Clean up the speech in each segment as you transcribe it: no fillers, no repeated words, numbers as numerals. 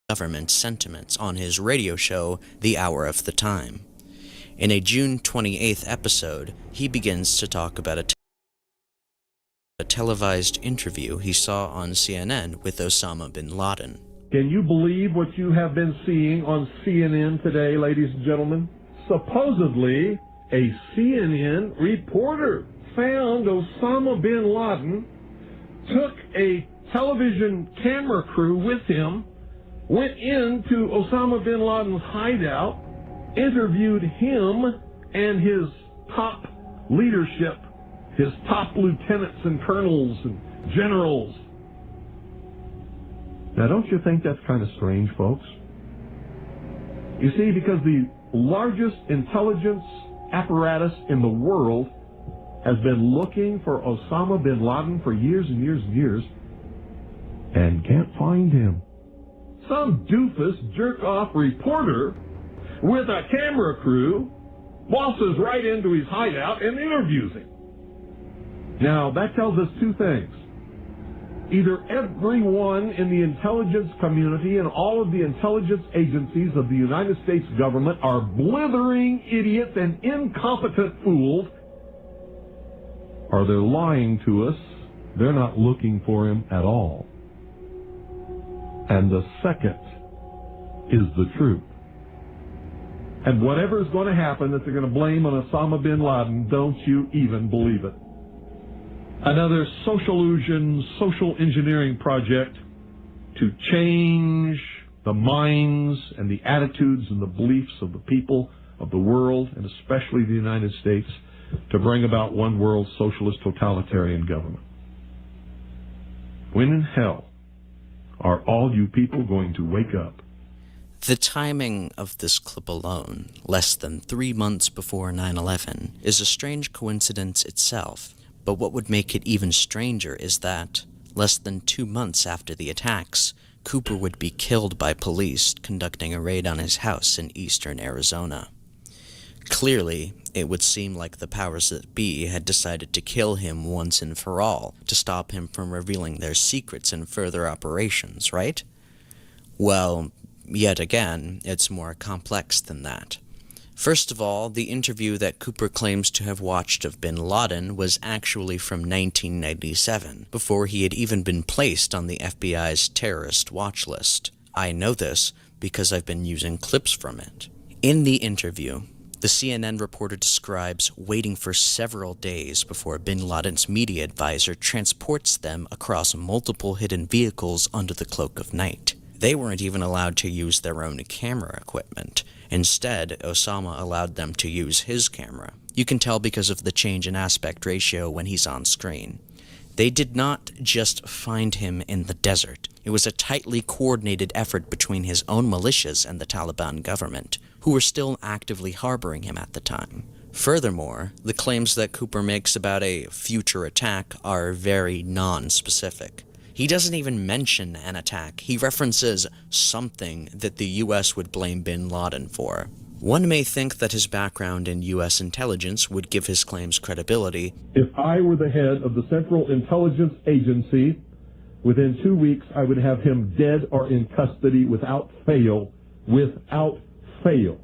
government sentiments on his radio show, The Hour of the Time. In a June 28th episode, he begins to talk about a televised interview he saw on CNN with Osama bin Laden. Can you believe what you have been seeing on CNN today, ladies and gentlemen? Supposedly, a CNN reporter found Osama bin Laden, took a television camera crew with him, went into Osama bin Laden's hideout, interviewed him and his top leadership, his top lieutenants and colonels and generals. Now, don't you think that's kind of strange, folks? You see, because the largest intelligence apparatus in the world has been looking for Osama bin Laden for years and years and years and can't find him. Some doofus jerk-off reporter with a camera crew waltzes right into his hideout and interviews him. Now, that tells us two things. Either everyone in the intelligence community and all of the intelligence agencies of the United States government are blithering idiots and incompetent fools, or they're lying to us. They're not looking for him at all. And the second is the truth. And whatever is going to happen that they're going to blame on Osama bin Laden, don't you even believe it. Another social engineering project to change the minds and the attitudes and the beliefs of the people of the world, and especially the United States, to bring about one world socialist totalitarian government. When in hell are all you people going to wake up? The timing of this clip alone, less than 3 months before 9/11, is a strange coincidence itself. But what would make it even stranger is that, less than 2 months after the attacks, Cooper would be killed by police conducting a raid on his house in eastern Arizona. Clearly, it would seem like the powers that be had decided to kill him once and for all, to stop him from revealing their secrets in further operations, right? Well, yet again, it's more complex than that. First of all, the interview that Cooper claims to have watched of bin Laden was actually from 1997, before he had even been placed on the FBI's terrorist watch list. I know this because I've been using clips from it. In the interview, the CNN reporter describes waiting for several days before bin Laden's media advisor transports them across multiple hidden vehicles under the cloak of night. They weren't even allowed to use their own camera equipment. Instead, Osama allowed them to use his camera. You can tell because of the change in aspect ratio when he's on screen. They did not just find him in the desert. It was a tightly coordinated effort between his own militias and the Taliban government, who were still actively harboring him at the time. Furthermore, the claims that Cooper makes about a future attack are very non-specific. He doesn't even mention an attack. He references something that the U.S. would blame bin Laden for. One may think that his background in U.S. intelligence would give his claims credibility. If I were the head of the Central Intelligence Agency, within 2 weeks I would have him dead or in custody without fail. Without fail.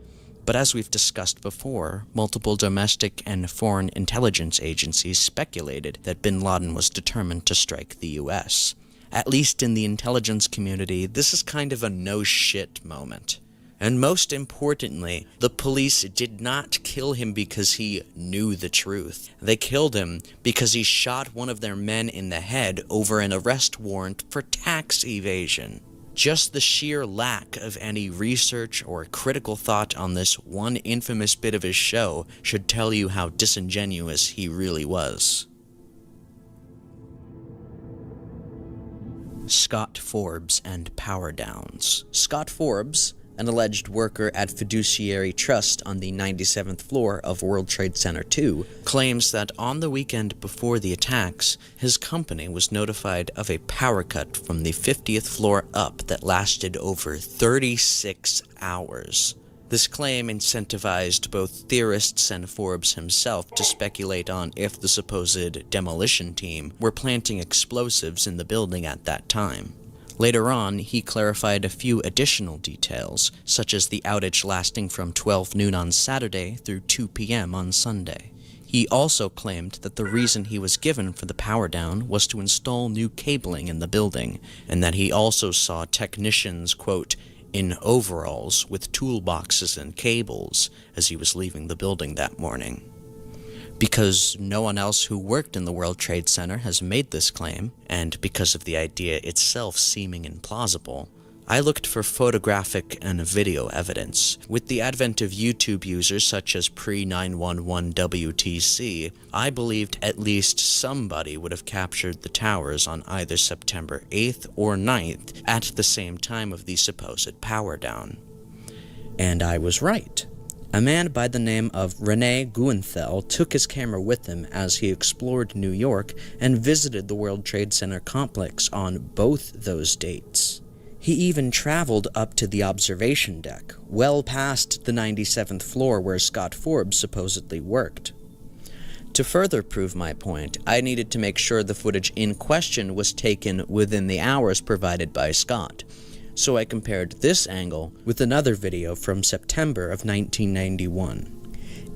But as we've discussed before, multiple domestic and foreign intelligence agencies speculated that bin Laden was determined to strike the U.S. At least in the intelligence community, this is kind of a no-shit moment. And most importantly, the police did not kill him because he knew the truth. They killed him because he shot one of their men in the head over an arrest warrant for tax evasion. Just the sheer lack of any research or critical thought on this one infamous bit of his show should tell you how disingenuous he really was. Scott Forbes and Power Downs. Scott Forbes, an alleged worker at Fiduciary Trust on the 97th floor of World Trade Center 2, claims that on the weekend before the attacks, his company was notified of a power cut from the 50th floor up that lasted over 36 hours. This claim incentivized both theorists and Forbes himself to speculate on if the supposed demolition team were planting explosives in the building at that time. Later on, he clarified a few additional details, such as the outage lasting from 12 noon on Saturday through 2 p.m. on Sunday. He also claimed that the reason he was given for the power down was to install new cabling in the building, and that he also saw technicians, quote, in overalls with toolboxes and cables as he was leaving the building that morning. Because no one else who worked in the World Trade Center has made this claim, and because of the idea itself seeming implausible, I looked for photographic and video evidence. With the advent of YouTube users such as pre-911-WTC, I believed at least somebody would have captured the towers on either September 8th or 9th at the same time of the supposed power down. And I was right. A man by the name of Rene Guenthel took his camera with him as he explored New York and visited the World Trade Center complex on both those dates. He even traveled up to the observation deck, well past the 97th floor where Scott Forbes supposedly worked. To further prove my point, I needed to make sure the footage in question was taken within the hours provided by Scott. So I compared this angle with another video from September of 1991.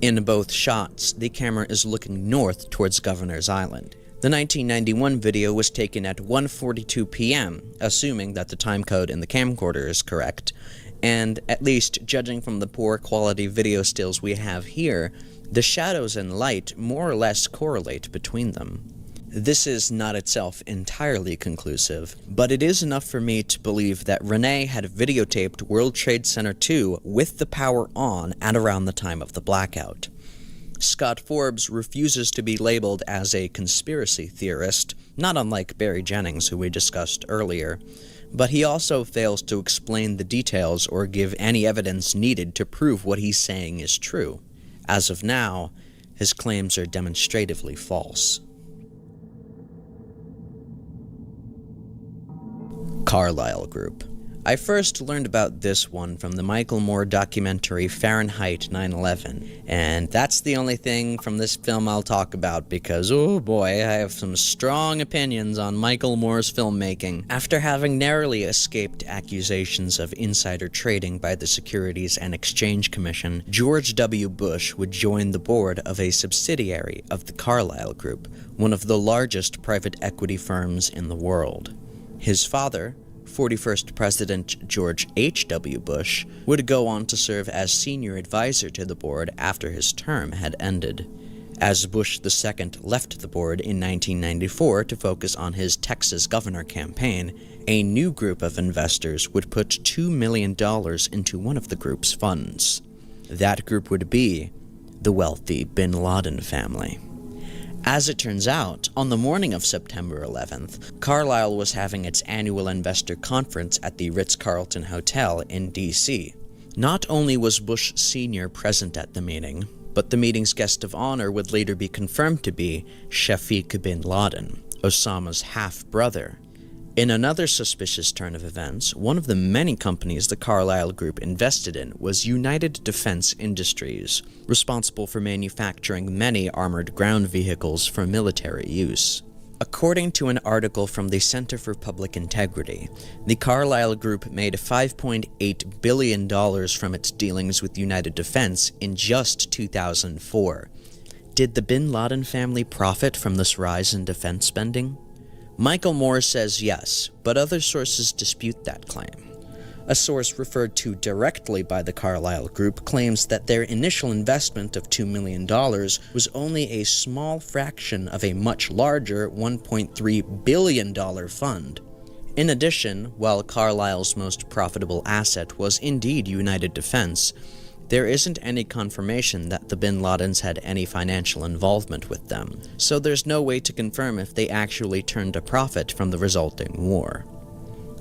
In both shots, the camera is looking north towards Governor's Island. The 1991 video was taken at 1:42 p.m., assuming that the time code in the camcorder is correct, and at least judging from the poor quality video stills we have here, the shadows and light more or less correlate between them. This is not itself entirely conclusive, but it is enough for me to believe that Rene had videotaped World Trade Center 2 with the power on at around the time of the blackout. Scott Forbes refuses to be labeled as a conspiracy theorist, not unlike Barry Jennings, who we discussed earlier, but he also fails to explain the details or give any evidence needed to prove what he's saying is true. As of now, his claims are demonstratively false. Carlyle Group. I first learned about this one from the Michael Moore documentary Fahrenheit 9/11, and that's the only thing from this film I'll talk about because, oh boy, I have some strong opinions on Michael Moore's filmmaking. After having narrowly escaped accusations of insider trading by the Securities and Exchange Commission, George W. Bush would join the board of a subsidiary of the Carlyle Group, one of the largest private equity firms in the world. His father, 41st President George H.W. Bush, would go on to serve as senior advisor to the board after his term had ended. As Bush II left the board in 1994 to focus on his Texas governor campaign, a new group of investors would put $2 million into one of the group's funds. That group would be the wealthy bin Laden family. As it turns out, on the morning of September 11th, Carlyle was having its annual investor conference at the Ritz-Carlton Hotel in D.C. Not only was Bush Sr. present at the meeting, but the meeting's guest of honor would later be confirmed to be Shafiq bin Laden, Osama's half-brother. In another suspicious turn of events, one of the many companies the Carlyle Group invested in was United Defense Industries, responsible for manufacturing many armored ground vehicles for military use. According to an article from the Center for Public Integrity, the Carlyle Group made $5.8 billion from its dealings with United Defense in just 2004. Did the bin Laden family profit from this rise in defense spending? Michael Moore says yes, but other sources dispute that claim. A source referred to directly by the Carlyle Group claims that their initial investment of $2 million was only a small fraction of a much larger $1.3 billion fund. In addition, while Carlyle's most profitable asset was indeed United Defense, there isn't any confirmation that the bin Ladens had any financial involvement with them, so there's no way to confirm if they actually turned a profit from the resulting war.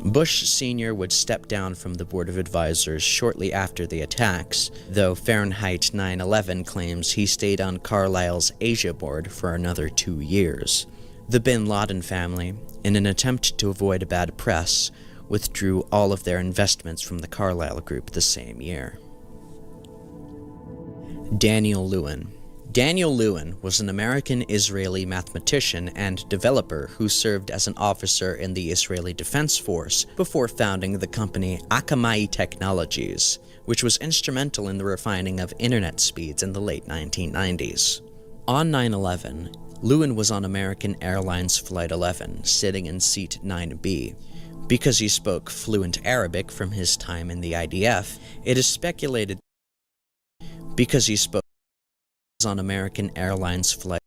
Bush Sr. would step down from the Board of Advisors shortly after the attacks, though Fahrenheit 9/11 claims he stayed on Carlyle's Asia board for another 2 years. The bin Laden family, in an attempt to avoid bad press, withdrew all of their investments from the Carlyle Group the same year. Daniel Lewin. Daniel Lewin was an American-Israeli mathematician and developer who served as an officer in the Israeli Defense Force before founding the company Akamai Technologies, which was instrumental in the refining of internet speeds in the late 1990s. On 9/11, Lewin was on American Airlines Flight 11, sitting in seat 9B. Because he spoke fluent Arabic from his time in the IDF, it is speculated on American Airlines Flight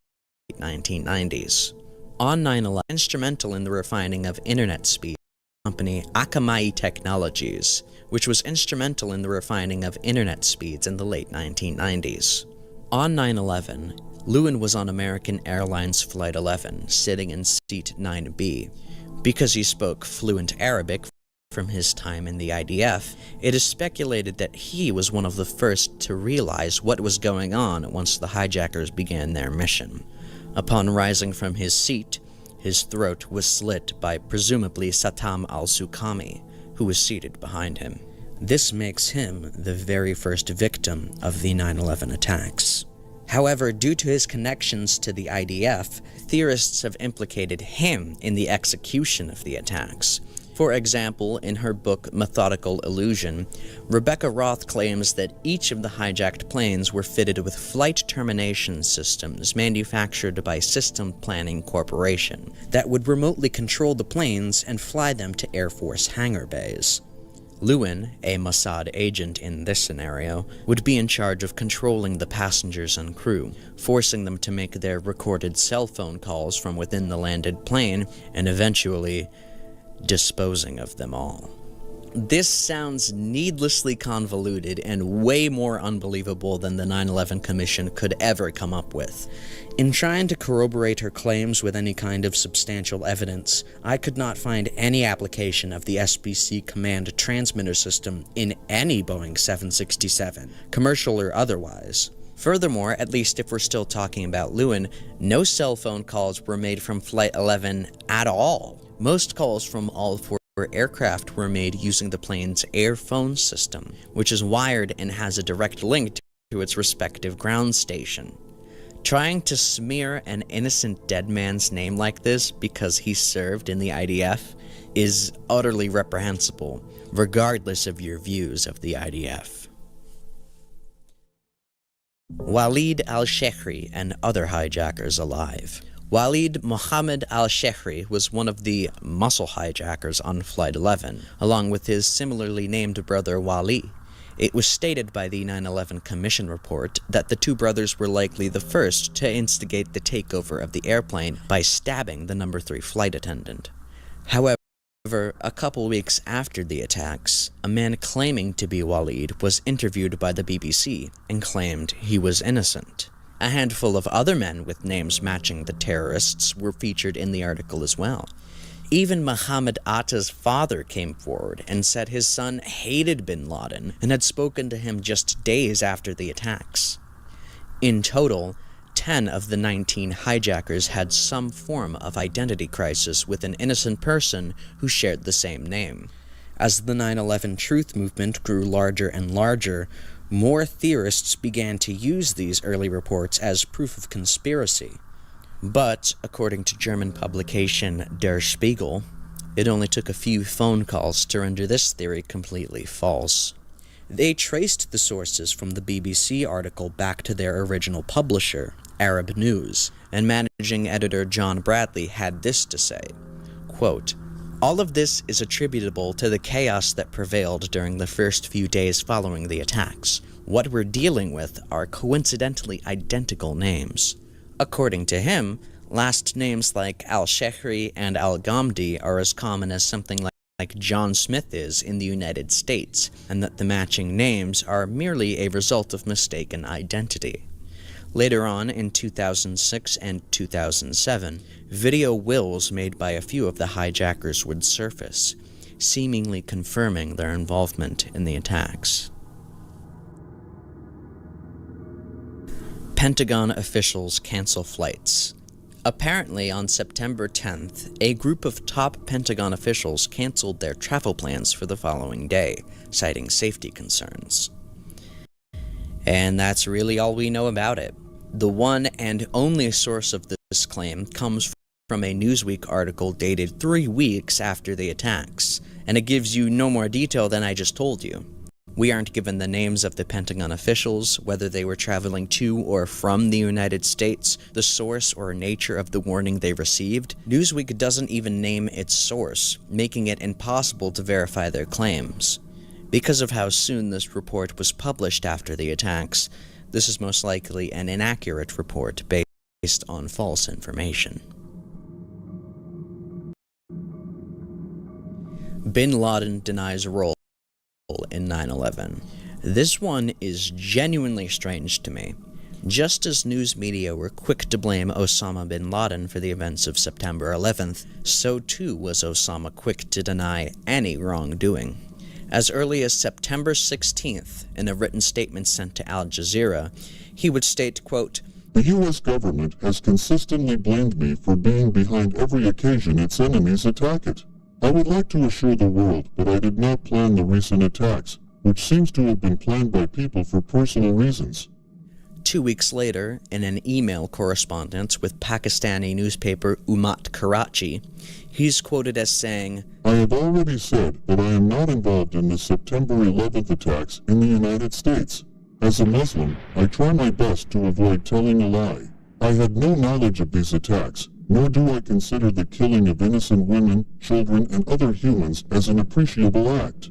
1990s. On 9/11, instrumental in the refining of internet speed, company Akamai Technologies, which was instrumental in the refining of internet speeds in the late 1990s. On 9/11, Lewin was on American Airlines Flight 11, sitting in seat 9B. Because he spoke fluent Arabic from his time in the IDF, it is speculated that he was one of the first to realize what was going on once the hijackers began their mission. Upon rising from his seat, his throat was slit by presumably Satam al-Suqami, who was seated behind him. This makes him the very first victim of the 9/11 attacks. However, due to his connections to the IDF, theorists have implicated him in the execution of the attacks. For example, in her book Methodical Illusion, Rebecca Roth claims that each of the hijacked planes were fitted with flight termination systems manufactured by System Planning Corporation that would remotely control the planes and fly them to Air Force hangar bays. Lewin, a Mossad agent in this scenario, would be in charge of controlling the passengers and crew, forcing them to make their recorded cell phone calls from within the landed plane, and eventually disposing of them all. This sounds needlessly convoluted and way more unbelievable than the 9/11 Commission could ever come up with. In trying to corroborate her claims with any kind of substantial evidence, I could not find any application of the SBC command transmitter system in any Boeing 767, commercial or otherwise. Furthermore, at least if we're still talking about Lewin, no cell phone calls were made from Flight 11 at all. Most calls from all four aircraft were made using the plane's air phone system, which is wired and has a direct link to its respective ground station. Trying to smear an innocent dead man's name like this because he served in the IDF is utterly reprehensible, regardless of your views of the IDF. Walid al-Shehri and other hijackers alive. Walid Mohammed al-Shehri was one of the muscle hijackers on Flight 11, along with his similarly named brother Wali. It was stated by the 9/11 Commission report that the two brothers were likely the first to instigate the takeover of the airplane by stabbing the number 3 flight attendant. However, a couple weeks after the attacks, a man claiming to be Walid was interviewed by the BBC and claimed he was innocent. A handful of other men with names matching the terrorists were featured in the article as well. Even Mohammed Atta's father came forward and said his son hated bin Laden and had spoken to him just days after the attacks. In total, 10 of the 19 hijackers had some form of identity crisis with an innocent person who shared the same name. As the 9/11 truth movement grew larger and larger, more theorists began to use these early reports as proof of conspiracy. But, according to German publication Der Spiegel, it only took a few phone calls to render this theory completely false. They traced the sources from the BBC article back to their original publisher, Arab News, and managing editor John Bradley had this to say, quote, "All of this is attributable to the chaos that prevailed during the first few days following the attacks. What we're dealing with are coincidentally identical names." According to him, last names like al-Shehri and al-Ghamdi are as common as something like John Smith is in the United States, and that the matching names are merely a result of mistaken identity. Later on, in 2006 and 2007, video wills made by a few of the hijackers would surface, seemingly confirming their involvement in the attacks. Pentagon officials cancel flights. Apparently, on September 10th, a group of top Pentagon officials canceled their travel plans for the following day, citing safety concerns. And that's really all we know about it. The one and only source of this claim comes from a Newsweek article dated 3 weeks after the attacks, and it gives you no more detail than I just told you. We aren't given the names of the Pentagon officials, whether they were traveling to or from the United States, the source or nature of the warning they received. Newsweek doesn't even name its source, making it impossible to verify their claims. Because of how soon this report was published after the attacks, this is most likely an inaccurate report based on false information. Bin Laden denies role in 9/11. This one is genuinely strange to me. Just as news media were quick to blame Osama bin Laden for the events of September 11th, so too was Osama quick to deny any wrongdoing. As early as September 16th, in a written statement sent to Al Jazeera, he would state, quote, "The U.S. government has consistently blamed me for being behind every occasion its enemies attack it. I would like to assure the world that I did not plan the recent attacks, which seems to have been planned by people for personal reasons." 2 weeks later, in an email correspondence with Pakistani newspaper Ummat Karachi, he's quoted as saying, "I have already said that I am not involved in the September 11th attacks in the United States. As a Muslim, I try my best to avoid telling a lie. I had no knowledge of these attacks, nor do I consider the killing of innocent women, children, and other humans as an appreciable act."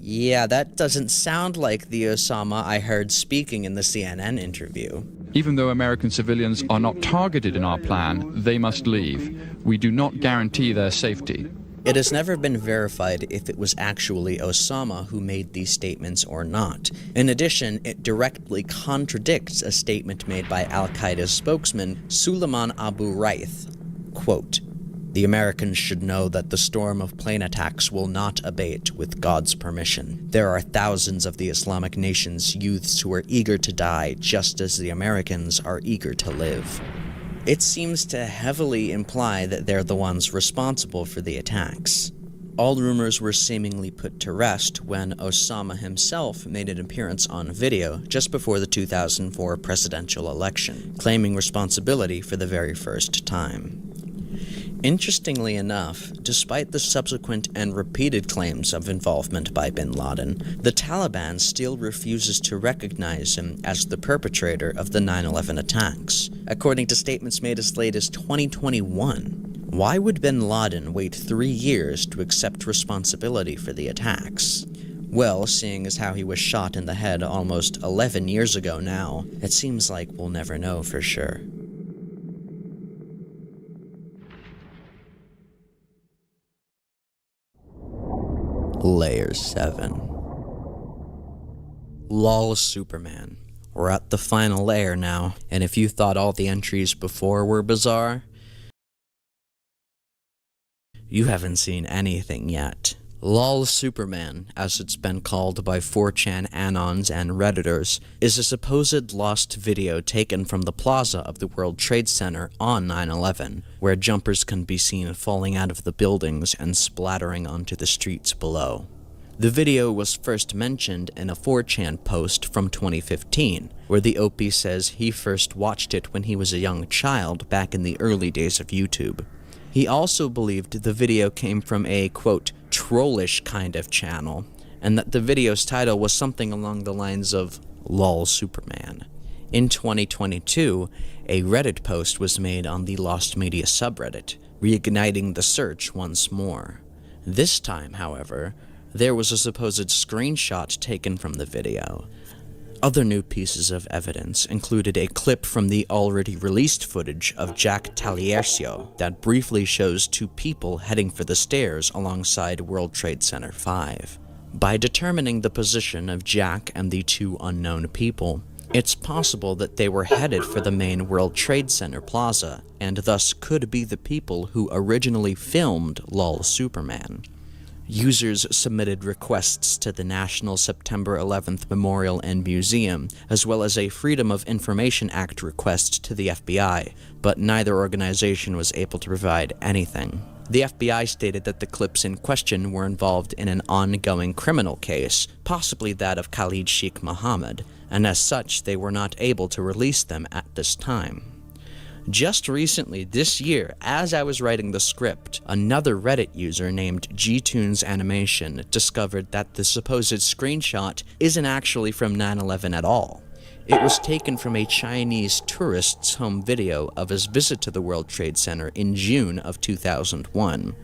Yeah, that doesn't sound like the Osama I heard speaking in the CNN interview. Even though American civilians are not targeted in our plan, they must leave. We do not guarantee their safety. It has never been verified if it was actually Osama who made these statements or not. In addition, it directly contradicts a statement made by Al-Qaeda's spokesman Suleiman Abu Raith. Quote, "The Americans should know that the storm of plane attacks will not abate with God's permission. There are thousands of the Islamic nation's youths who are eager to die just as the Americans are eager to live." It seems to heavily imply that they're the ones responsible for the attacks. All rumors were seemingly put to rest when Osama himself made an appearance on video just before the 2004 presidential election, claiming responsibility for the very first time. Interestingly enough, despite the subsequent and repeated claims of involvement by bin Laden, the Taliban still refuses to recognize him as the perpetrator of the 9/11 attacks, according to statements made as late as 2021. Why would bin Laden wait 3 years to accept responsibility for the attacks? Well, seeing as how he was shot in the head almost 11 years ago now, it seems like we'll never know for sure. Layer 7. Lol Superman. We're at the final layer now, and if you thought all the entries before were bizarre, you haven't seen anything yet. Lol Superman, as it's been called by 4chan Anons and Redditors, is a supposed lost video taken from the plaza of the World Trade Center on 9/11, where jumpers can be seen falling out of the buildings and splattering onto the streets below. The video was first mentioned in a 4chan post from 2015, where the OP says he first watched it when he was a young child back in the early days of YouTube. He also believed the video came from a, quote, trollish kind of channel, and that the video's title was something along the lines of Lol Superman. In 2022, a Reddit post was made on the Lost Media subreddit, reigniting the search once more. This time, however, there was a supposed screenshot taken from the video. Other new pieces of evidence included a clip from the already released footage of Jack Taliercio that briefly shows two people heading for the stairs alongside World Trade Center 5. By determining the position of Jack and the two unknown people, it's possible that they were headed for the main World Trade Center plaza, and thus could be the people who originally filmed Lol Superman. Users submitted requests to the National September 11th Memorial and Museum, as well as a Freedom of Information Act request to the FBI, but neither organization was able to provide anything. The FBI stated that the clips in question were involved in an ongoing criminal case, possibly that of Khalid Sheikh Mohammed, and as such they were not able to release them at this time. Just recently, this year, as I was writing the script, another Reddit user named Gtoons Animation discovered that the supposed screenshot isn't actually from 9/11 at all. It was taken from a Chinese tourist's home video of his visit to the World Trade Center in June of 2001.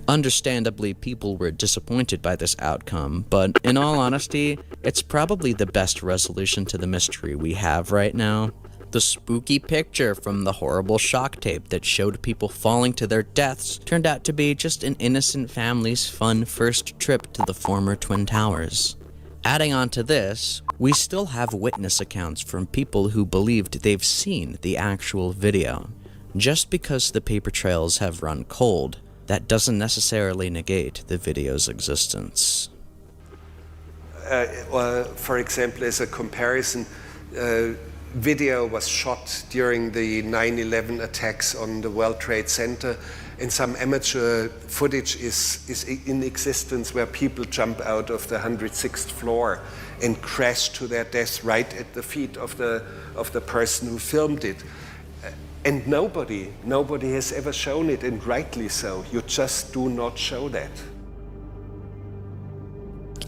Understandably, people were disappointed by this outcome, but in all honesty, it's probably the best resolution to the mystery we have right now. The spooky picture from the horrible shock tape that showed people falling to their deaths turned out to be just an innocent family's fun first trip to the former Twin Towers. Adding on to this, we still have witness accounts from people who believed they've seen the actual video. Just because the paper trails have run cold, that doesn't necessarily negate the video's existence. For example, as a comparison, video was shot during the 9/11 attacks on the World Trade Center, and some amateur footage is in existence where people jump out of the 106th floor and crash to their death right at the feet of the person who filmed it. And nobody has ever shown it, and rightly so. You just do not show that.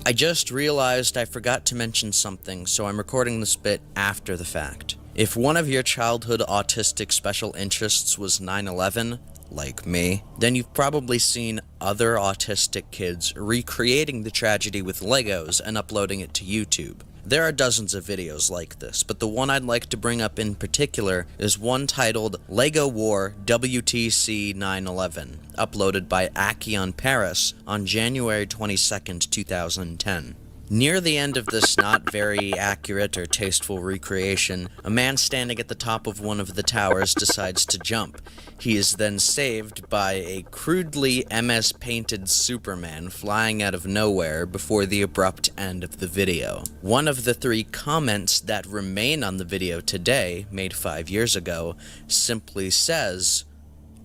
I just realized I forgot to mention something, so I'm recording this bit after the fact. If one of your childhood autistic special interests was 9/11, like me, then you've probably seen other autistic kids recreating the tragedy with Legos and uploading it to YouTube. There are dozens of videos like this, but the one I'd like to bring up in particular is one titled Lego War WTC 9/11, uploaded by Akion Paris on January 22nd, 2010. Near the end of this not very accurate or tasteful recreation, a man standing at the top of one of the towers decides to jump. He is then saved by a crudely MS-painted Superman flying out of nowhere before the abrupt end of the video. One of the 3 comments that remain on the video today, made 5 years ago, simply says,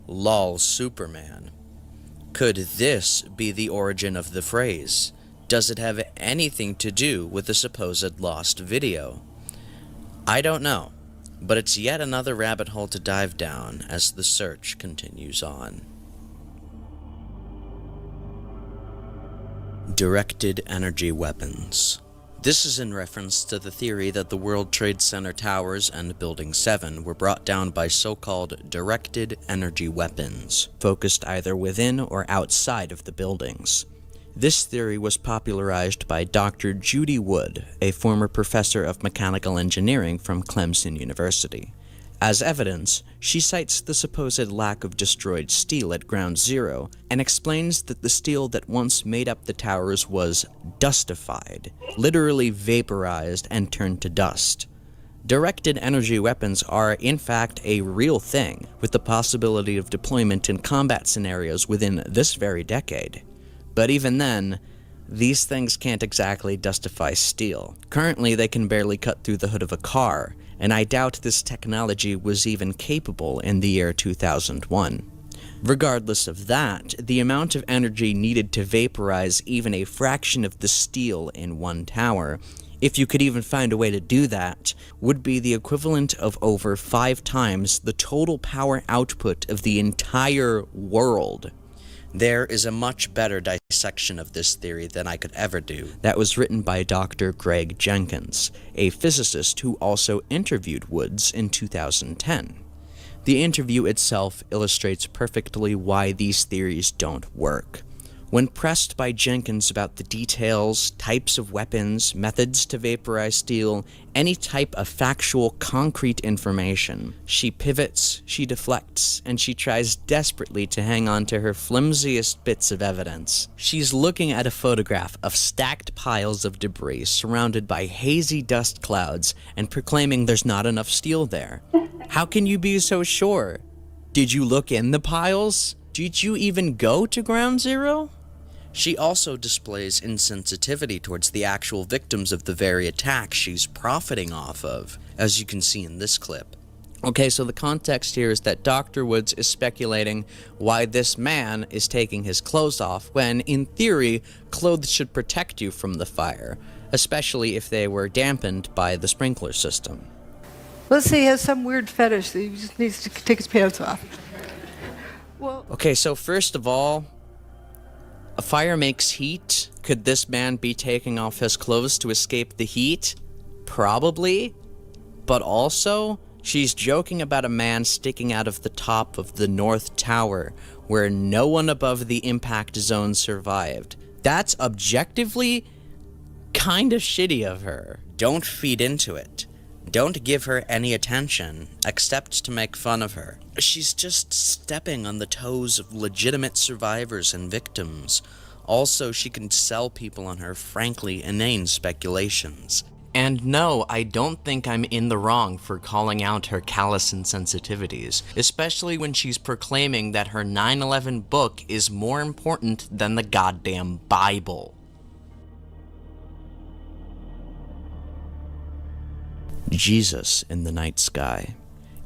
"Lol Superman." Could this be the origin of the phrase? Does it have anything to do with the supposed lost video? I don't know, but it's yet another rabbit hole to dive down as the search continues on. Directed energy weapons. This is in reference to the theory that the World Trade Center towers and Building 7 were brought down by so-called directed energy weapons, focused either within or outside of the buildings. This theory was popularized by Dr. Judy Wood, a former professor of mechanical engineering from Clemson University. As evidence, she cites the supposed lack of destroyed steel at Ground Zero and explains that the steel that once made up the towers was dustified, literally vaporized and turned to dust. Directed energy weapons are, in fact, a real thing, with the possibility of deployment in combat scenarios within this very decade. But even then, these things can't exactly dustify steel. Currently, they can barely cut through the hood of a car, and I doubt this technology was even capable in the year 2001. Regardless of that, the amount of energy needed to vaporize even a fraction of the steel in one tower, if you could even find a way to do that, would be the equivalent of over 5 times the total power output of the entire world. There is a much better dissection of this theory than I could ever do that was written by Dr. Greg Jenkins, a physicist who also interviewed Woods in 2010. The interview itself illustrates perfectly why these theories don't work. When pressed by Jenkins about the details, types of weapons, methods to vaporize steel, any type of factual, concrete information, she pivots, she deflects, and she tries desperately to hang on to her flimsiest bits of evidence. She's looking at a photograph of stacked piles of debris surrounded by hazy dust clouds and proclaiming there's not enough steel there. How can you be so sure? Did you look in the piles? Did you even go to Ground Zero? She also displays insensitivity towards the actual victims of the very attacks she's profiting off of, as you can see in this clip. Okay, so the context here is that Dr. Woods is speculating why this man is taking his clothes off, when, in theory, clothes should protect you from the fire, especially if they were dampened by the sprinkler system. Let's say he has some weird fetish that he just needs to take his pants off. Well, Okay, so first of all, a fire makes heat. Could this man be taking off his clothes to escape the heat? Probably. But also, she's joking about a man sticking out of the top of the North Tower, where no one above the impact zone survived. That's objectively kind of shitty of her. Don't feed into it. Don't give her any attention, except to make fun of her. She's just stepping on the toes of legitimate survivors and victims. Also, she can sell people on her frankly inane speculations. And no, I don't think I'm in the wrong for calling out her callous insensitivities, especially when she's proclaiming that her 9/11 book is more important than the goddamn Bible. Jesus in the Night Sky.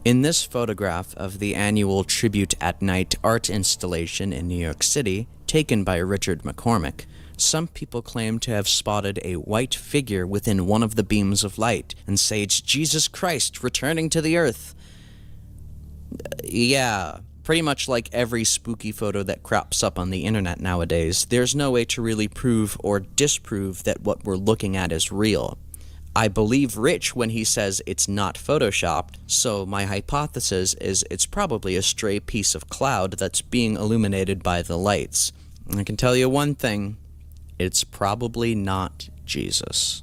In this photograph of the annual Tribute at Night art installation in New York City, taken by Richard McCormick, some people claim to have spotted a white figure within one of the beams of light and say it's Jesus Christ returning to the earth. Yeah, pretty much like every spooky photo that crops up on the internet nowadays, there's no way to really prove or disprove that what we're looking at is real. I believe Rich when he says it's not photoshopped, so my hypothesis is it's probably a stray piece of cloud that's being illuminated by the lights. I can tell you one thing, it's probably not Jesus.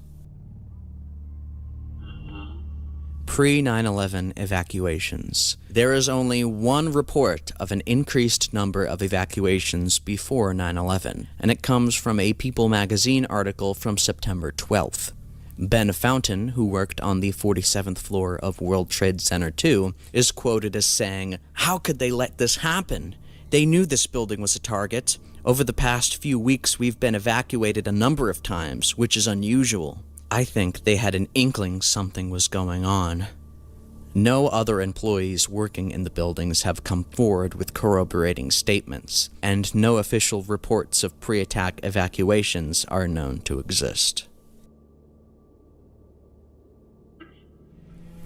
Pre-9/11 evacuations. There is only one report of an increased number of evacuations before 9/11, and it comes from a People magazine article from September 12th. Ben Fountain, who worked on the 47th floor of World Trade Center 2, is quoted as saying, "How could they let this happen? They knew this building was a target. Over the past few weeks, we've been evacuated a number of times, which is unusual. I think they had an inkling something was going on." No other employees working in the buildings have come forward with corroborating statements, and no official reports of pre-attack evacuations are known to exist.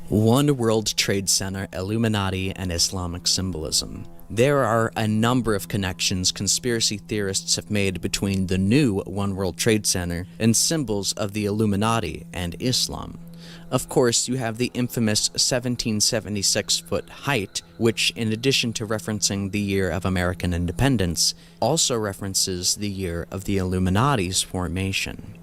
One World Trade Center, Illuminati, and Islamic symbolism. There are a number of connections conspiracy theorists have made between the new One World Trade Center and symbols of the Illuminati and Islam. Of course, you have the infamous 1776-foot height, which, in addition to referencing the year of American independence, also references the year of the Illuminati's formation.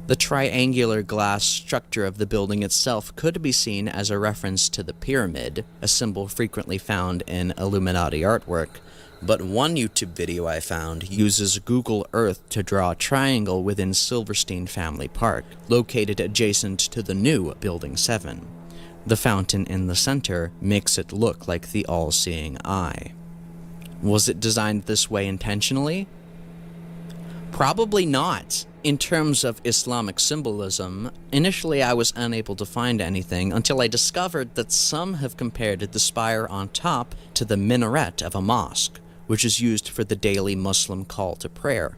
The triangular glass structure of the building itself could be seen as a reference to the pyramid, a symbol frequently found in Illuminati artwork, but one YouTube video I found uses Google Earth to draw a triangle within Silverstein Family Park, located adjacent to the new Building 7. The fountain in the center makes it look like the all-seeing eye. Was it designed this way intentionally? Probably not. In terms of Islamic symbolism, initially I was unable to find anything until I discovered that some have compared the spire on top to the minaret of a mosque, which is used for the daily Muslim call to prayer.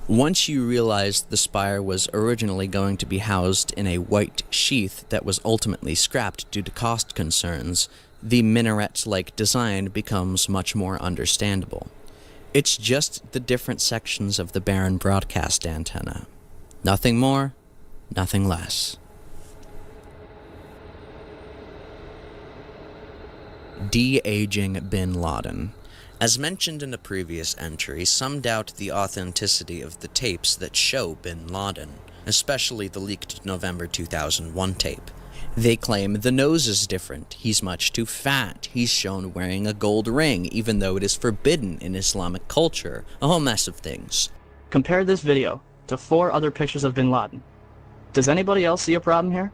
Once you realized the spire was originally going to be housed in a white sheath that was ultimately scrapped due to cost concerns, the minaret-like design becomes much more understandable. It's just the different sections of the Barron broadcast antenna. Nothing more, nothing less. De-aging bin Laden. As mentioned in a previous entry, some doubt the authenticity of the tapes that show bin Laden, especially the leaked November 2001 tape. They claim the nose is different, he's much too fat, he's shown wearing a gold ring even though it is forbidden in Islamic culture, a whole mess of things. Compare this video to 4 other pictures of bin Laden. Does anybody else see a problem here?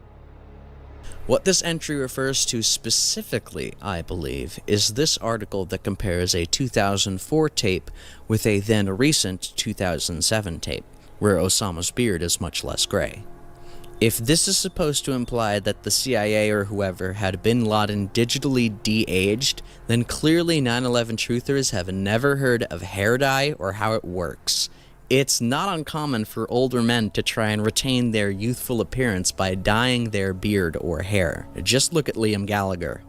What this entry refers to specifically, I believe, is this article that compares a 2004 tape with a then recent 2007 tape, where Osama's beard is much less gray. If this is supposed to imply that the CIA or whoever had bin Laden digitally de-aged, then clearly 9/11 truthers have never heard of hair dye or how it works. It's not uncommon for older men to try and retain their youthful appearance by dyeing their beard or hair. Just look at Liam Gallagher.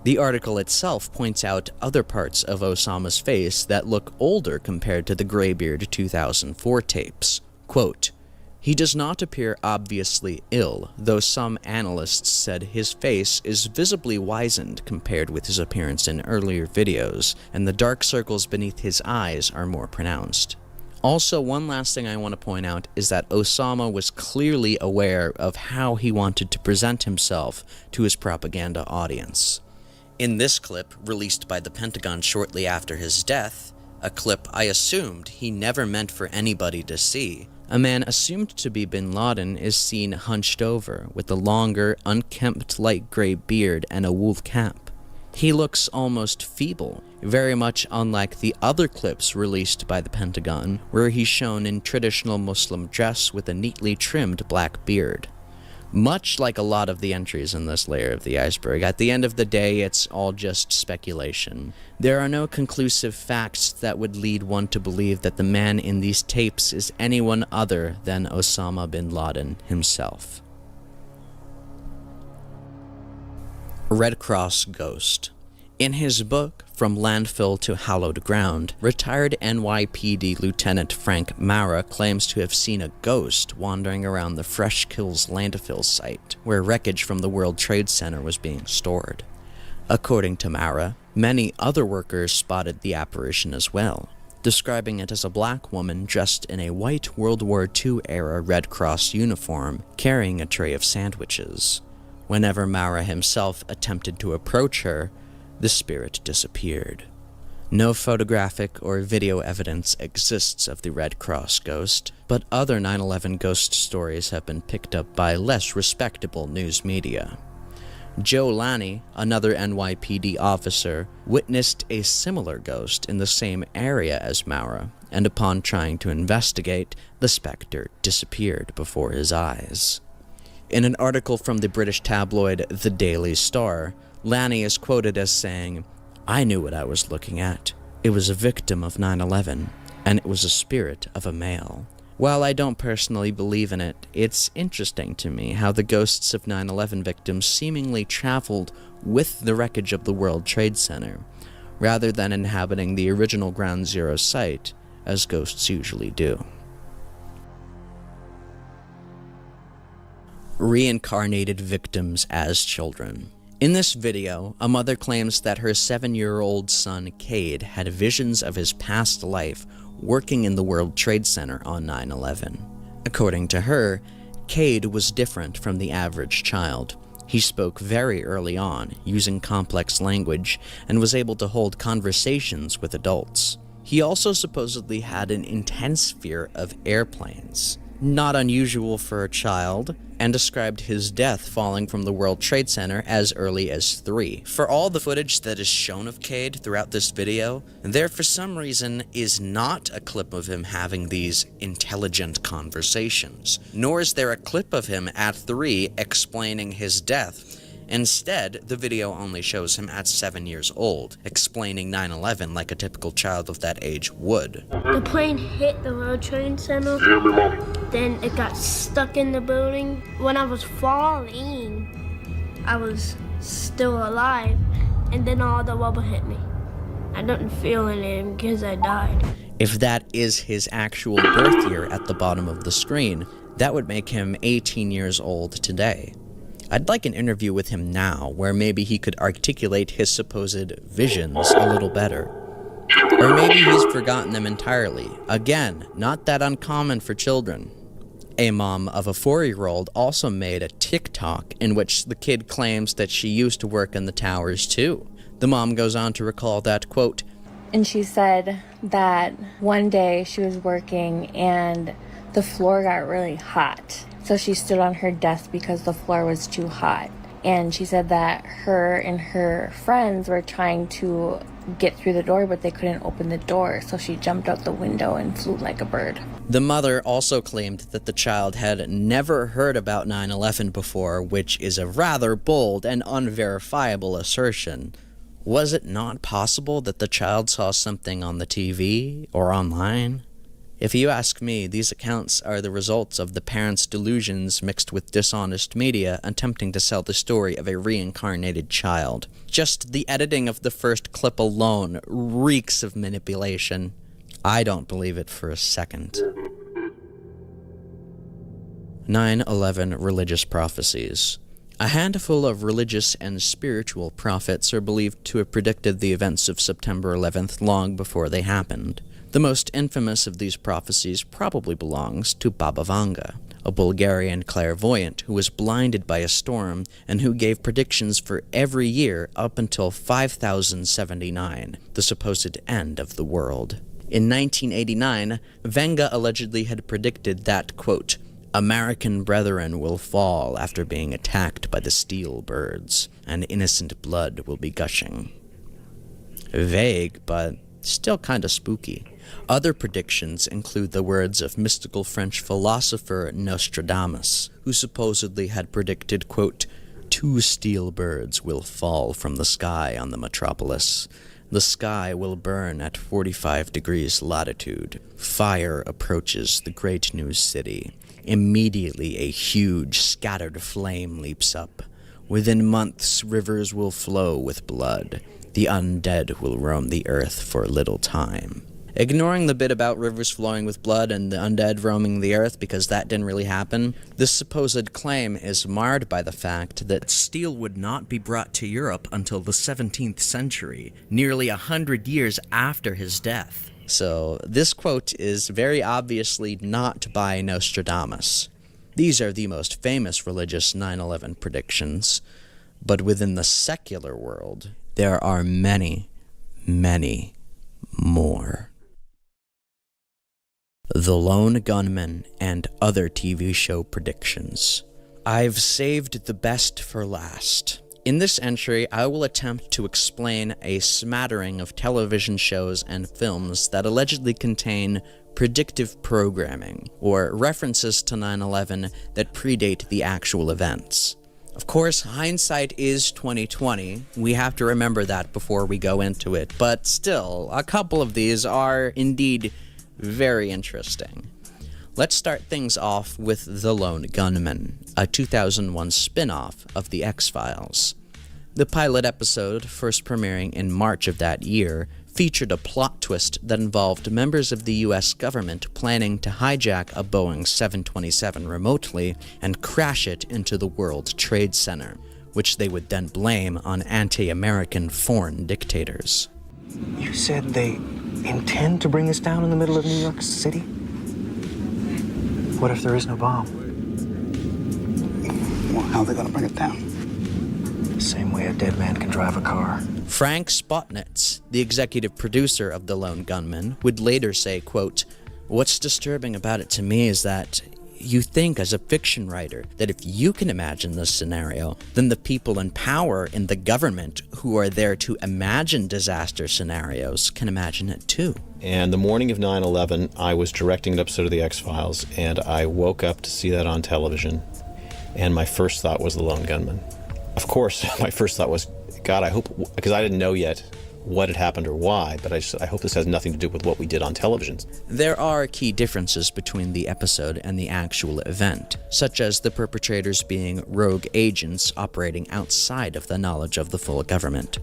The article itself points out other parts of Osama's face that look older compared to the Greybeard 2004 tapes. Quote, "He does not appear obviously ill, though some analysts said his face is visibly wizened compared with his appearance in earlier videos, and the dark circles beneath his eyes are more pronounced." Also, one last thing I want to point out is that Osama was clearly aware of how he wanted to present himself to his propaganda audience. In this clip, released by the Pentagon shortly after his death, a clip I assumed he never meant for anybody to see, a man assumed to be bin Laden is seen hunched over, with a longer, unkempt light gray beard and a wool cap. He looks almost feeble, very much unlike the other clips released by the Pentagon, where he's shown in traditional Muslim dress with a neatly trimmed black beard. Much like a lot of the entries in this layer of the iceberg, at the end of the day, it's all just speculation. There are no conclusive facts that would lead one to believe that the man in these tapes is anyone other than Osama bin Laden himself. Red Cross Ghost. In his book, From Landfill to Hallowed Ground, retired NYPD Lieutenant Frank Mara claims to have seen a ghost wandering around the Fresh Kills landfill site, where wreckage from the World Trade Center was being stored. According to Mara, many other workers spotted the apparition as well, describing it as a black woman dressed in a white World War II-era Red Cross uniform, carrying a tray of sandwiches. Whenever Mara himself attempted to approach her, the spirit disappeared. No photographic or video evidence exists of the Red Cross ghost, but other 9/11 ghost stories have been picked up by less respectable news media. Joe Lanny, another NYPD officer, witnessed a similar ghost in the same area as Mara, and upon trying to investigate, the specter disappeared before his eyes. In an article from the British tabloid The Daily Star, Lanny is quoted as saying, "I knew what I was looking at. It was a victim of 9/11, and it was a spirit of a male." While I don't personally believe in it, it's interesting to me how the ghosts of 9/11 victims seemingly traveled with the wreckage of the World Trade Center, rather than inhabiting the original Ground Zero site, as ghosts usually do. Reincarnated victims as children. In this video, a mother claims that her 7-year-old son, Cade, had visions of his past life working in the World Trade Center on 9/11. According to her, Cade was different from the average child. He spoke very early on, using complex language, and was able to hold conversations with adults. He also supposedly had an intense fear of airplanes, not unusual for a child, and described his death falling from the World Trade Center as early as 3. For all the footage that is shown of Cade throughout this video, there for some reason is not a clip of him having these intelligent conversations, nor is there a clip of him at 3 explaining his death. Instead, the video only shows him at 7 years old, explaining 9/11 like a typical child of that age would. The plane hit the World Trade Center. Then it got stuck in the building. When I was falling, I was still alive, and then all the rubble hit me. I didn't feel anything because I died. If that is his actual birth year at the bottom of the screen, that would make him 18 years old today. I'd like an interview with him now, where maybe he could articulate his supposed visions a little better. Or maybe he's forgotten them entirely. Again, not that uncommon for children. A mom of a 4-year-old also made a TikTok in which the kid claims that she used to work in the towers too. The mom goes on to recall that, quote, and she said that one day she was working and the floor got really hot. So she stood on her desk because the floor was too hot. And she said that her and her friends were trying to get through the door, but they couldn't open the door, so she jumped out the window and flew like a bird. The mother also claimed that the child had never heard about 9/11 before, which is a rather bold and unverifiable assertion. Was it not possible that the child saw something on the TV or online? If you ask me, these accounts are the results of the parents' delusions mixed with dishonest media attempting to sell the story of a reincarnated child. Just the editing of the first clip alone reeks of manipulation. I don't believe it for a second. 9/11 religious prophecies. A handful of religious and spiritual prophets are believed to have predicted the events of September 11th long before they happened. The most infamous of these prophecies probably belongs to Baba Vanga, a Bulgarian clairvoyant who was blinded by a storm and who gave predictions for every year up until 5079, the supposed end of the world. In 1989, Vanga allegedly had predicted that, quote, American brethren will fall after being attacked by the steel birds, and innocent blood will be gushing. Vague, but still kinda spooky. Other predictions include the words of mystical French philosopher Nostradamus, who supposedly had predicted, quote, 2 steel birds will fall from the sky on the metropolis. The sky will burn at 45 degrees latitude. Fire approaches the great new city. Immediately a huge scattered flame leaps up. Within months rivers will flow with blood. The undead will roam the earth for a little time. Ignoring the bit about rivers flowing with blood and the undead roaming the earth because that didn't really happen, this supposed claim is marred by the fact that steel would not be brought to Europe until the 17th century, nearly 100 years after his death. So this quote is very obviously not by Nostradamus. These are the most famous religious 9/11 predictions, but within the secular world, there are many, many more. The Lone Gunman and other TV show predictions. I've saved the best for last. In this entry, I will attempt to explain a smattering of television shows and films that allegedly contain predictive programming, or references to 9/11 that predate the actual events. Of course, hindsight is 2020. We have to remember that before we go into it, but still, a couple of these are indeed very interesting. Let's start things off with The Lone Gunman, a 2001 spin-off of The X-Files. The pilot episode, first premiering in March of that year, featured a plot twist that involved members of the US government planning to hijack a Boeing 727 remotely and crash it into the World Trade Center, which they would then blame on anti-American foreign dictators. You said they intend to bring us down in the middle of New York City? What if there is no bomb? Well, how are they going to bring it down? The same way a dead man can drive a car. Frank Spotnitz, the executive producer of The Lone Gunman, would later say, quote, "What's disturbing about it to me is that you think as a fiction writer that if you can imagine this scenario, then the people in power in the government who are there to imagine disaster scenarios can imagine it too." And the morning of 9/11, I was directing an episode of The X-Files, and I woke up to see that on television, and my first thought was The Lone Gunman. Of course, my first thought was, God, I hope, because I didn't know yet what had happened or why, but I hope this has nothing to do with what we did on television. There are key differences between the episode and the actual event, such as the perpetrators being rogue agents operating outside of the knowledge of the full government.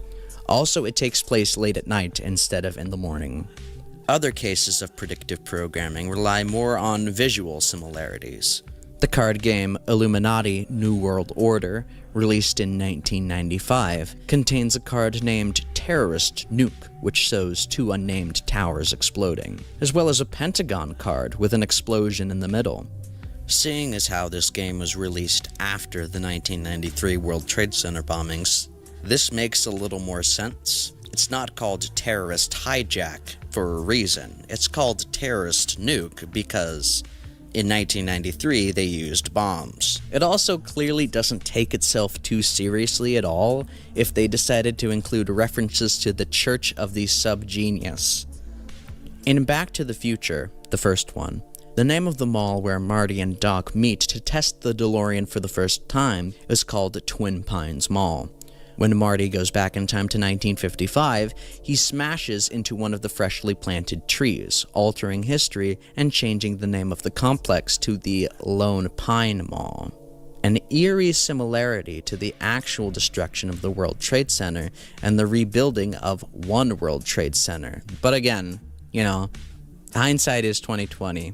Also, it takes place late at night instead of in the morning. Other cases of predictive programming rely more on visual similarities. The card game Illuminati New World Order, released in 1995, contains a card named Terrorist Nuke, which shows 2 unnamed towers exploding, as well as a Pentagon card with an explosion in the middle. Seeing as how this game was released after the 1993 World Trade Center bombings, this makes a little more sense. It's not called Terrorist Hijack for a reason. It's called Terrorist Nuke because In 1993, they used bombs. It also clearly doesn't take itself too seriously at all if they decided to include references to the Church of the Subgenius. In Back to the Future, the first one, the name of the mall where Marty and Doc meet to test the DeLorean for the first time is called Twin Pines Mall. When Marty goes back in time to 1955, he smashes into one of the freshly planted trees, altering history and changing the name of the complex to the Lone Pine Mall. An eerie similarity to the actual destruction of the World Trade Center and the rebuilding of one World Trade Center. But again, hindsight is 2020.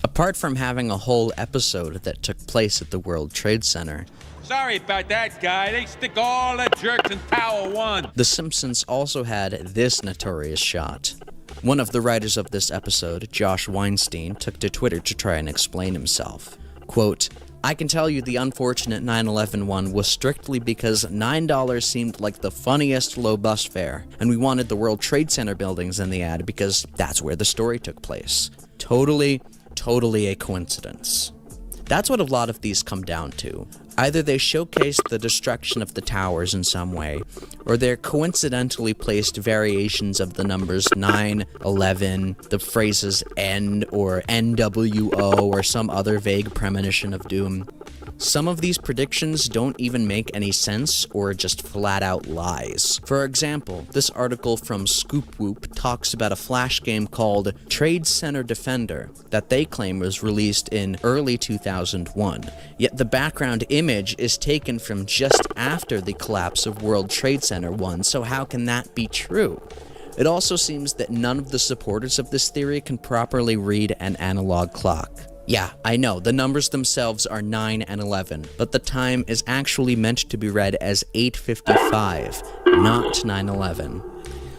Apart from having a whole episode that took place at the World Trade Center, sorry about that, guy. They stick all the jerks in Tower 1. The Simpsons also had this notorious shot. One of the writers of this episode, Josh Weinstein, took to Twitter to try and explain himself. Quote, I can tell you the unfortunate 9/11 one was strictly because $9 seemed like the funniest low bus fare, and we wanted the World Trade Center buildings in the ad because that's where the story took place. Totally a coincidence. That's what a lot of these come down to. Either they showcase the destruction of the towers in some way, or they're coincidentally placed variations of the numbers 9, 11, the phrases N or NWO, or some other vague premonition of doom. Some of these predictions don't even make any sense or just flat out lies. For example, this article from Scoop Whoop talks about a flash game called Trade Center Defender that they claim was released in early 2001, yet the background image is taken from just after the collapse of World Trade Center 1, so how can that be true? It also seems that none of the supporters of this theory can properly read an analog clock. Yeah, I know, the numbers themselves are 9 and 11, but the time is actually meant to be read as 8:55, not 9/11.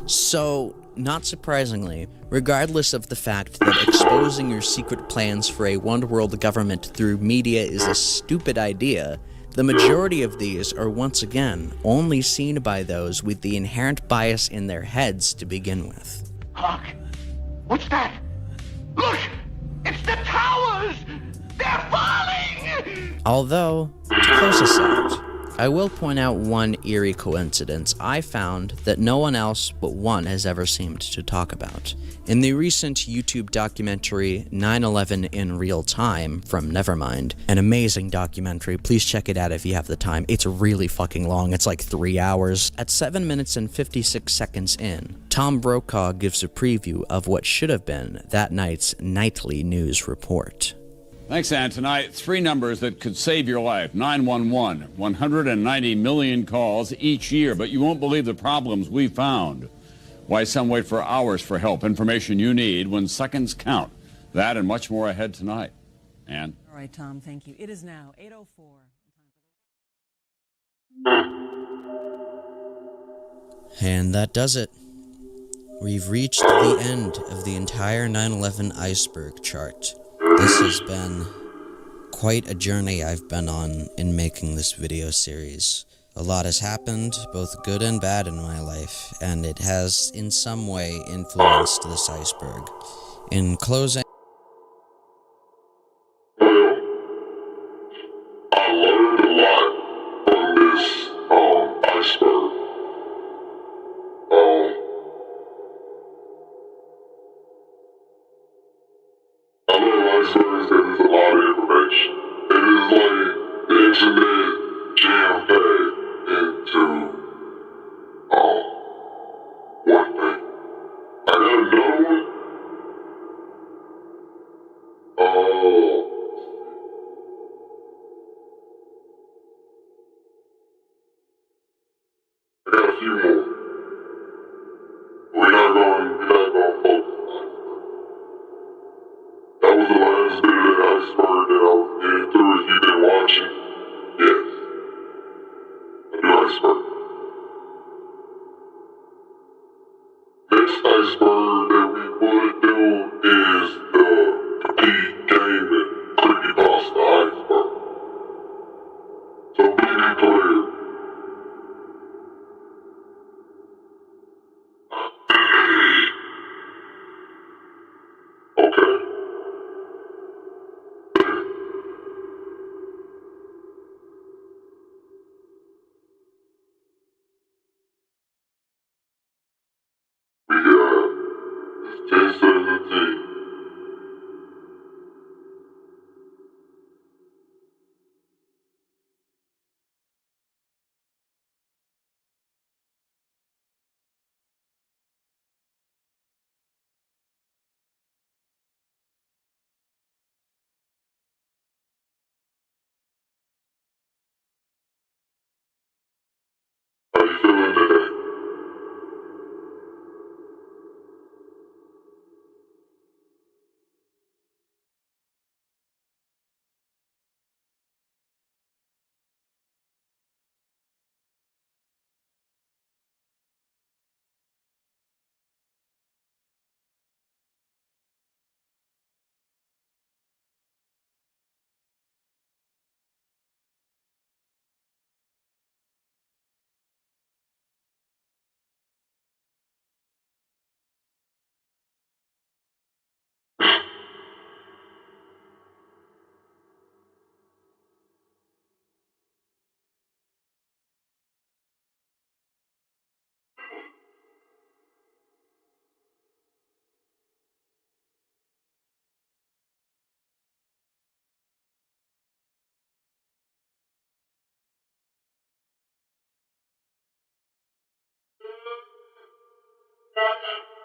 So, not surprisingly, regardless of the fact that exposing your secret plans for a one-world government through media is a stupid idea, the majority of these are once again only seen by those with the inherent bias in their heads to begin with. Hark! What's that? Look! It's the towers! They're falling! Although, to close us out, I will point out one eerie coincidence I found that no one else but one has ever seemed to talk about. In the recent YouTube documentary 9/11 in Real Time from Nevermind, an amazing documentary, please check it out if you have the time. It's really fucking long, it's like 3 hours. At 7 minutes and 56 seconds in, Tom Brokaw gives a preview of what should have been that night's nightly news report. Thanks, Ann. Tonight, 3 numbers that could save your life. 911, 190 million calls each year, but you won't believe the problems we found. Why some wait for hours for help, information you need when seconds count. That and much more ahead tonight. Ann? All right, Tom, thank you. It is now 8:04. And that does it. We've reached the end of the entire 9/11 iceberg chart. This has been quite a journey I've been on in making this video series. A lot has happened, both good and bad in my life, and it has in some way influenced this iceberg. In closing, I learned a lot on this iceberg. I learned icebergs that there's a lot of information. It is like the internet jam-packed into one thing. I got another one. I got a few more. We're not going to focus on iceberg. That was the last bit of that iceberg that I was getting through. If you've been watching, yes. A new iceberg. Next iceberg that we would do is the Pete Gaming Creepypasta iceberg. So be declared. Okay. Captain.